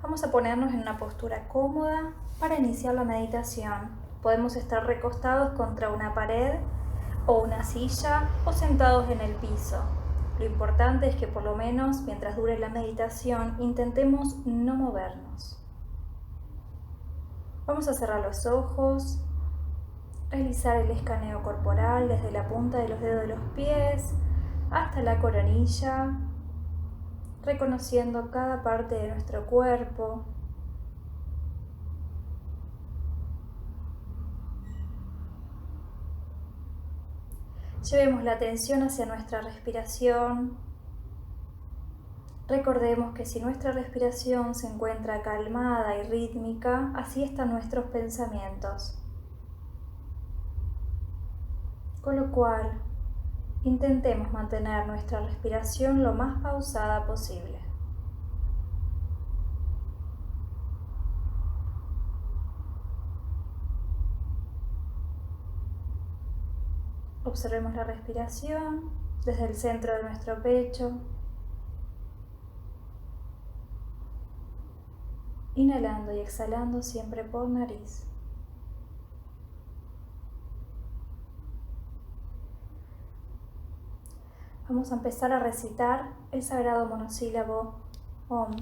Vamos a ponernos en una postura cómoda para iniciar la meditación. Podemos estar recostados contra una pared o una silla o sentados en el piso. Lo importante es que por lo menos mientras dure la meditación intentemos no movernos. Vamos a cerrar los ojos, realizar el escaneo corporal desde la punta de los dedos de los pies hasta la coronilla, reconociendo cada parte de nuestro cuerpo. Llevemos la atención hacia nuestra respiración. Recordemos que si nuestra respiración se encuentra calmada y rítmica, así están nuestros pensamientos. Con lo cual, intentemos mantener nuestra respiración lo más pausada posible. Observemos la respiración desde el centro de nuestro pecho, inhalando y exhalando siempre por nariz. Vamos a empezar a recitar el sagrado monosílabo OM.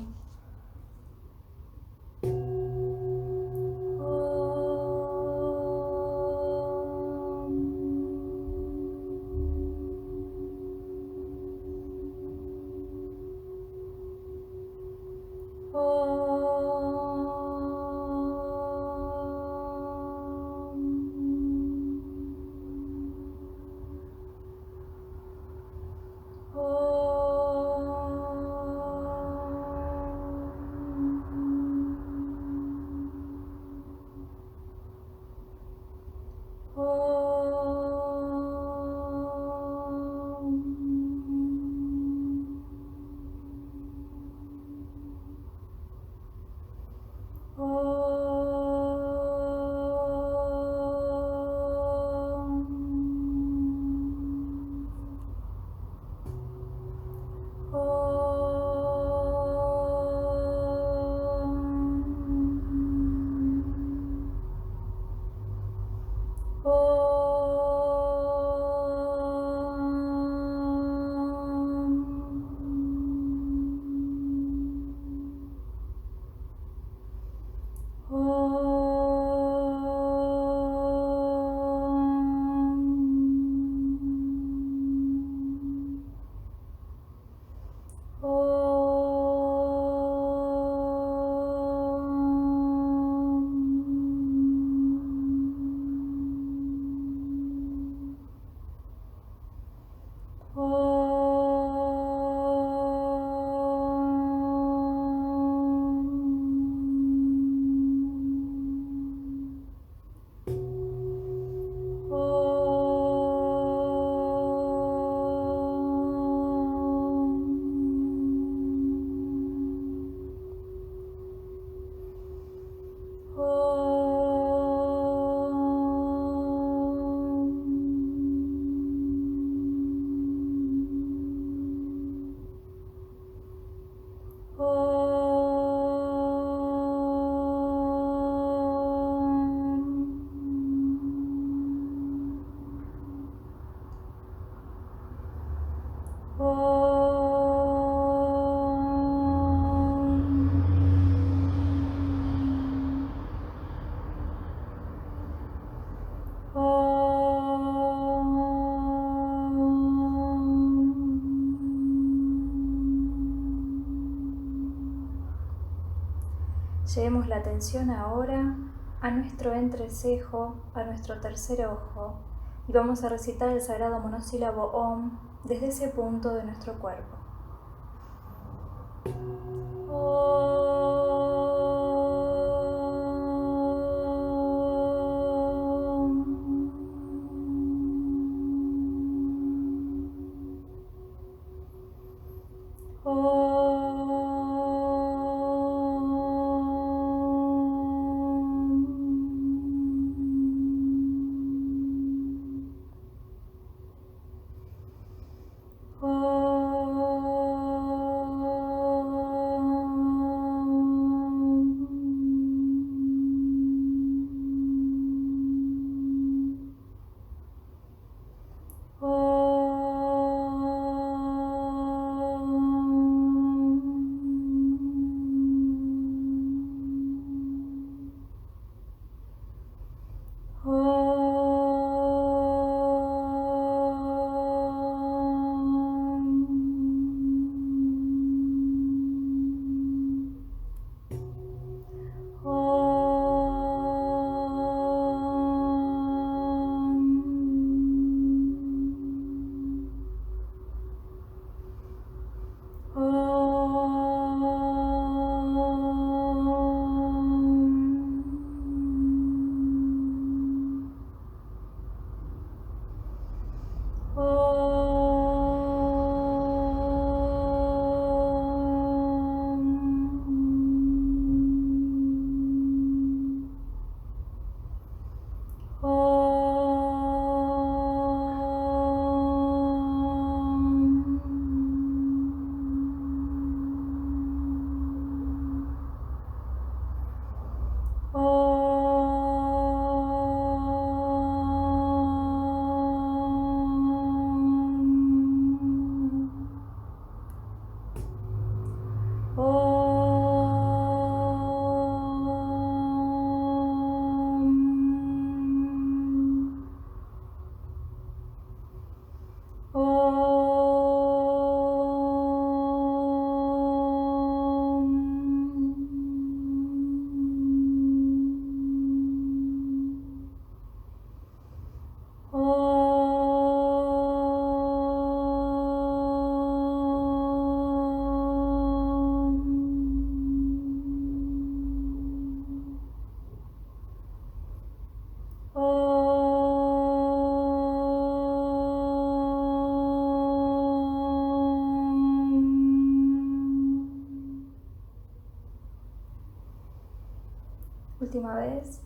Llevemos la atención ahora a nuestro entrecejo, a nuestro tercer ojo, y vamos a recitar el sagrado monosílabo OM desde ese punto de nuestro cuerpo. OM. Última vez.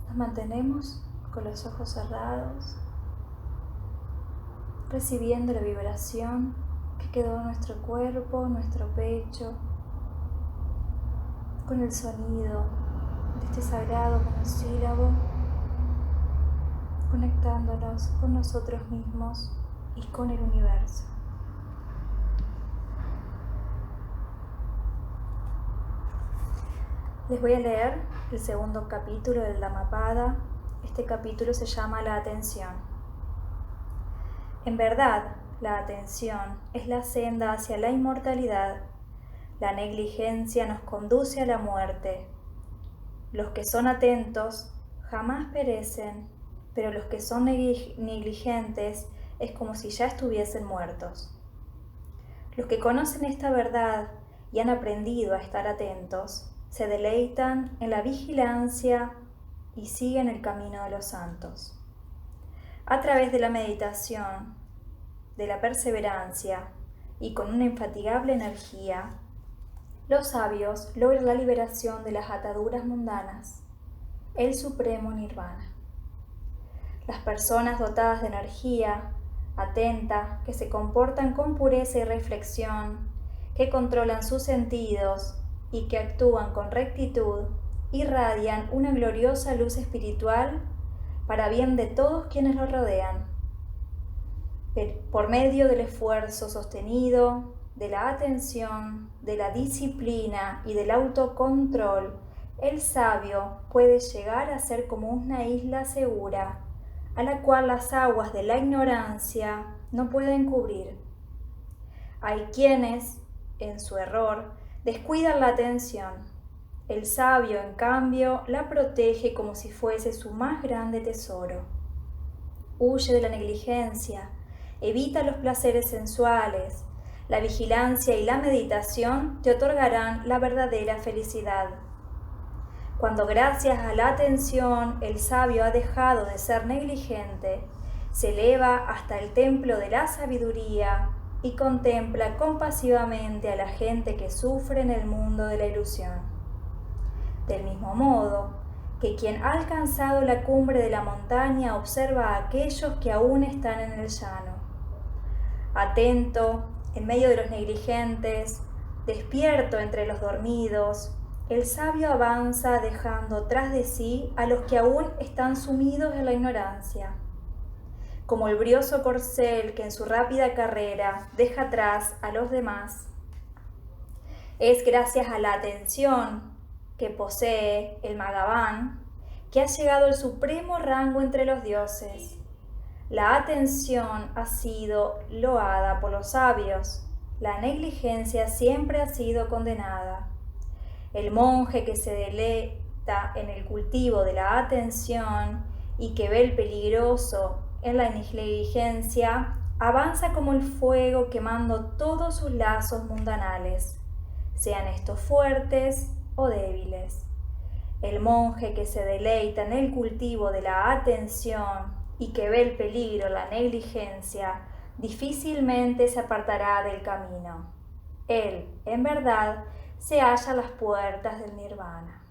Nos mantenemos con los ojos cerrados, recibiendo la vibración que quedó en nuestro cuerpo, nuestro pecho, con el sonido de este sagrado monosílabo, conectándonos con nosotros mismos y con el universo. Les voy a leer el segundo capítulo del Dhammapada. Este capítulo se llama La atención. En verdad, la atención es la senda hacia la inmortalidad. La negligencia nos conduce a la muerte. Los que son atentos jamás perecen, pero los que son negligentes es como si ya estuviesen muertos. Los que conocen esta verdad y han aprendido a estar atentos, se deleitan en la vigilancia y siguen el camino de los santos. A través de la meditación, de la perseverancia y con una infatigable energía, los sabios logran la liberación de las ataduras mundanas, el supremo nirvana. Las personas dotadas de energía, atentas, que se comportan con pureza y reflexión, que controlan sus sentidos y que actúan con rectitud, irradian una gloriosa luz espiritual para bien de todos quienes los rodean. Por medio del esfuerzo sostenido, de la atención, de la disciplina y del autocontrol, el sabio puede llegar a ser como una isla segura, a la cual las aguas de la ignorancia no pueden cubrir. Hay quienes, en su error, descuidan la atención. El sabio, en cambio, la protege como si fuese su más grande tesoro. Huye de la negligencia, evita los placeres sensuales. La vigilancia y la meditación te otorgarán la verdadera felicidad. Cuando gracias a la atención el sabio ha dejado de ser negligente, se eleva hasta el templo de la sabiduría y contempla compasivamente a la gente que sufre en el mundo de la ilusión. Del mismo modo que quien ha alcanzado la cumbre de la montaña observa a aquellos que aún están en el llano. Atento, en medio de los negligentes, despierto entre los dormidos, el sabio avanza dejando tras de sí a los que aún están sumidos en la ignorancia. Como el brioso corcel que en su rápida carrera deja atrás a los demás. Es gracias a la atención que posee el Bhagavan que ha llegado al supremo rango entre los dioses. La atención ha sido loada por los sabios, la negligencia siempre ha sido condenada. El monje que se deleita en el cultivo de la atención y que ve el peligroso en la negligencia, avanza como el fuego quemando todos sus lazos mundanales, sean estos fuertes o débiles. El monje que se deleita en el cultivo de la atención y que ve el peligro, la negligencia, difícilmente se apartará del camino. Él, en verdad, se halla a las puertas del nirvana.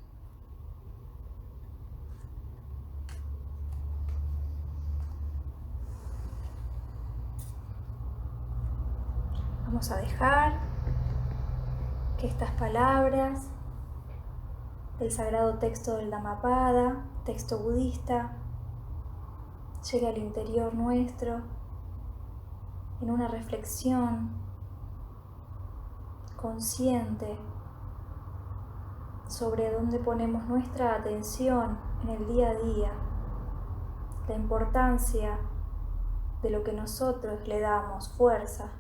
Vamos a dejar que estas palabras del sagrado texto del Dhammapada, texto budista, llegue al interior nuestro en una reflexión consciente sobre dónde ponemos nuestra atención en el día a día, la importancia de lo que nosotros le damos fuerza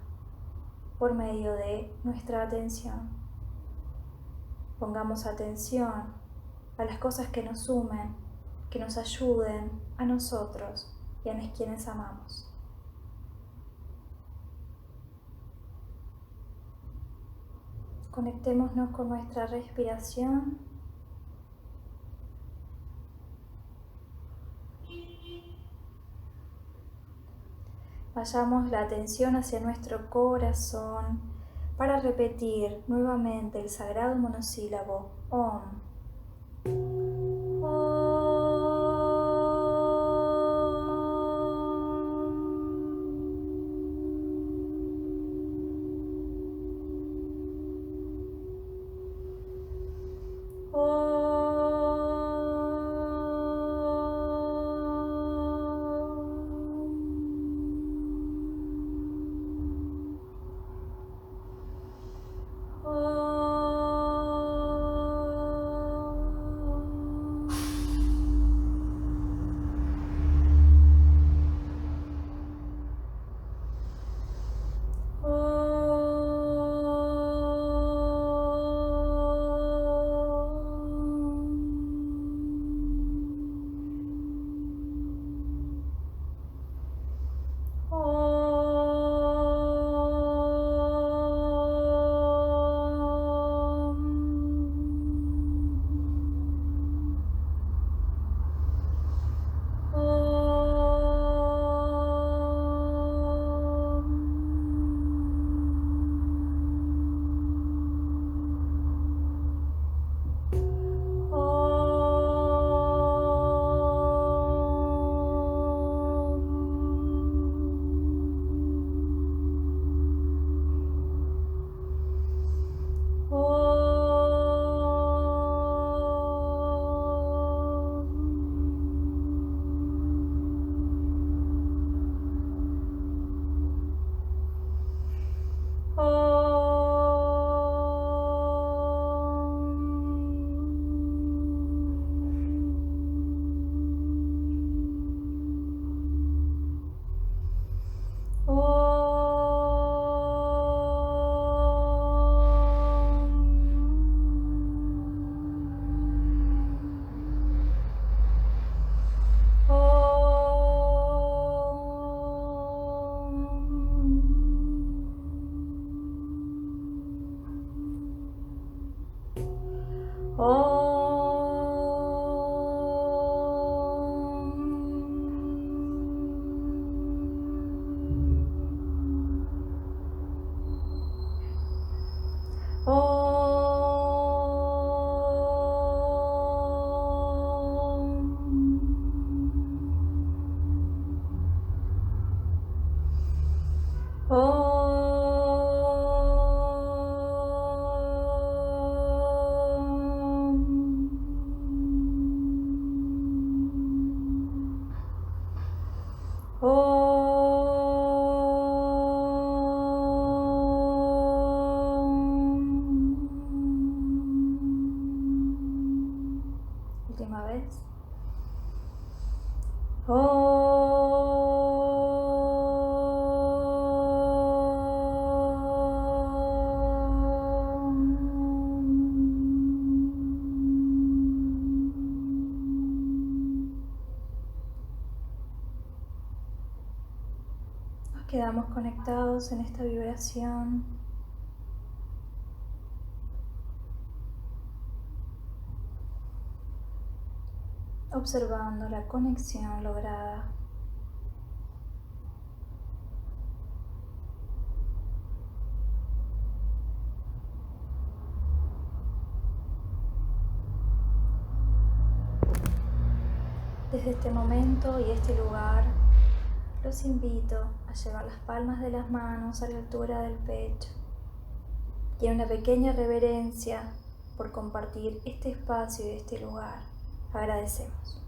por medio de nuestra atención. Pongamos atención a las cosas que nos sumen, que nos ayuden a nosotros y a quienes amamos. Conectémonos con nuestra respiración. Vayamos la atención hacia nuestro corazón para repetir nuevamente el sagrado monosílabo Om. Última vez. Nos quedamos conectados en esta vibración. Observando la conexión lograda. Desde este momento y este lugar, los invito a a llevar las palmas de las manos a la altura del pecho. Y en una pequeña reverencia por compartir este espacio y este lugar, agradecemos.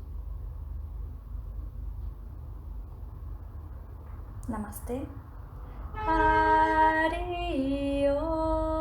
Namaste. Hari Om.